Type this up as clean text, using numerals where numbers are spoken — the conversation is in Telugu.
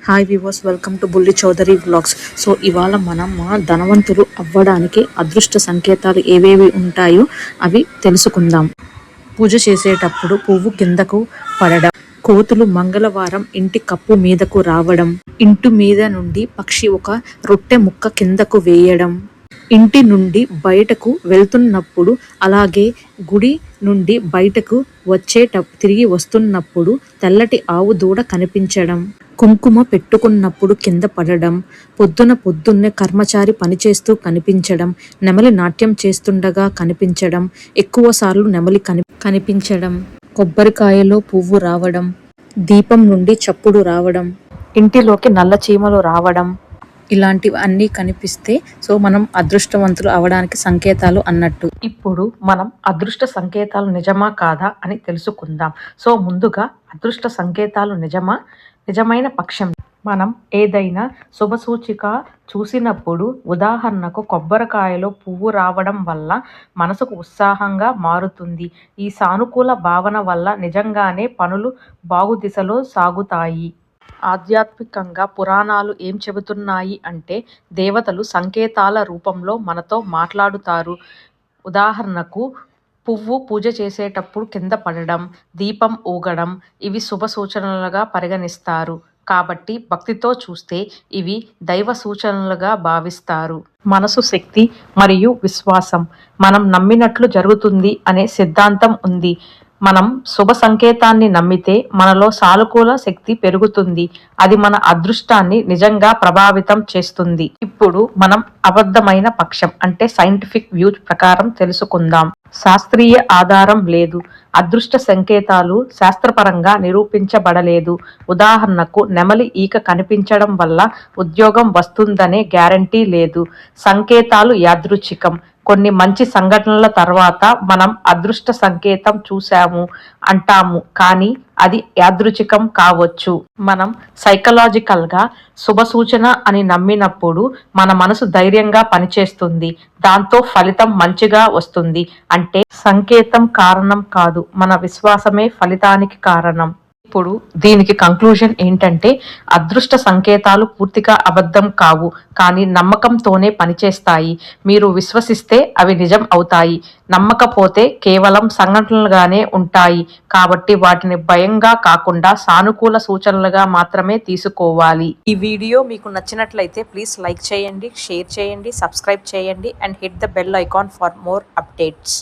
హాయ్ వ్యూవర్స్, వెల్కమ్ టు బుల్లి చౌదరి వ్లాగ్స్. సో ఇవాళ మనం ధనవంతులు అవ్వడానికి అదృష్ట సంకేతాలు ఏవేవి ఉంటాయో అవి తెలుసుకుందాం. పూజ చేసేటప్పుడు పువ్వు కిందకు పడడం, కోతులు మంగళవారం ఇంటి కప్పు మీదకు రావడం, ఇంటి మీద నుండి పక్షి ఒక రొట్టె ముక్క కిందకు వేయడం, ఇంటి నుండి బయటకు వెళ్తున్నప్పుడు, అలాగే గుడి నుండి బయటకు తిరిగి వస్తున్నప్పుడు తెల్లటి ఆవు దూడ కనిపించడం, కుంకుమ పెట్టుకున్నప్పుడు కింద పడడం, పొద్దున్నే కర్మచారి పనిచేస్తూ కనిపించడం, నెమలి నాట్యం చేస్తుండగా కనిపించడం, ఎక్కువసార్లు నెమలి కనిపించడం, కొబ్బరికాయలో పువ్వు రావడం, దీపం నుండి చప్పుడు రావడం, ఇంటిలోకి నల్ల చీమలు రావడం, ఇలాంటివి అన్నీ కనిపిస్తే సో మనం అదృష్టవంతులు అవడానికి సంకేతాలు అన్నట్టు. ఇప్పుడు మనం అదృష్ట సంకేతాలు నిజమా కాదా అని తెలుసుకుందాం. సో ముందుగా అదృష్ట సంకేతాలు నిజమైన పక్షం మనం ఏదైనా శుభసూచిక చూసినప్పుడు, ఉదాహరణకు కొబ్బరికాయలో పువ్వు రావడం వల్ల మనసుకు ఉత్సాహంగా మారుతుంది. ఈ సానుకూల భావన వల్ల నిజంగానే పనులు బాగుదిశలో సాగుతాయి. ఆధ్యాత్మికంగా పురాణాలు ఏం చెబుతున్నాయి అంటే, దేవతలు సంకేతాల రూపంలో మనతో మాట్లాడుతారు. ఉదాహరణకు పువ్వు పూజ చేసేటప్పుడు కింద పడడం, దీపం ఊగడం ఇవి శుభ సూచనలుగా పరిగణిస్తారు. కాబట్టి భక్తితో చూస్తే ఇవి దైవ సూచనలుగా భావిస్తారు. మనసు శక్తి మరియు విశ్వాసం. మనం నమ్మినట్లు జరుగుతుంది అనే సిద్ధాంతం ఉంది. మనం శుభ సంకేతాన్ని నమ్మితే మనలో సానుకూల శక్తి పెరుగుతుంది. అది మన అదృష్టాన్ని నిజంగా ప్రభావితం చేస్తుంది. ఇప్పుడు మనం అబద్ధమైన పక్షం అంటే సైంటిఫిక్ వ్యూ ప్రకారం తెలుసుకుందాం. శాస్త్రీయ ఆధారం లేదు. అదృష్ట సంకేతాలు శాస్త్రపరంగా నిరూపించబడలేదు. ఉదాహరణకు నెమలి ఈక కనిపించడం వల్ల ఉద్యోగం వస్తుందనే గ్యారంటీ లేదు. సంకేతాలు యాదృచ్ఛికం. కొన్ని మంచి సంఘటనల తర్వాత మనం అదృష్ట సంకేతం చూసాము అంటాము, కానీ అది యాదృచ్ఛికం కావచ్చు. మనం సైకలాజికల్గా శుభ సూచన అని నమ్మినప్పుడు మన మనసు ధైర్యంగా పనిచేస్తుంది. దాంతో ఫలితం మంచిగా వస్తుంది. అంటే సంకేతం కారణం కాదు, మన విశ్వాసమే ఫలితానికి కారణం. ఇప్పుడు దీనికి కంక్లూజన్ ఏంటంటే, అదృష్ట సంకేతాలు పూర్తిగా అబద్ధం కావు, కానీ నమ్మకంతోనే పనిచేస్తాయి. మీరు విశ్వసిస్తే అవి నిజం అవుతాయి, నమ్మకపోతే కేవలం సంఘటనలుగానే ఉంటాయి. కాబట్టి వాటిని భయంగా కాకుండా సానుకూల సూచనలుగా మాత్రమే తీసుకోవాలి. ఈ వీడియో మీకు నచ్చినట్లయితే ప్లీజ్ లైక్ చేయండి, షేర్ చేయండి, సబ్స్క్రైబ్ చేయండి and hit the bell icon for more updates.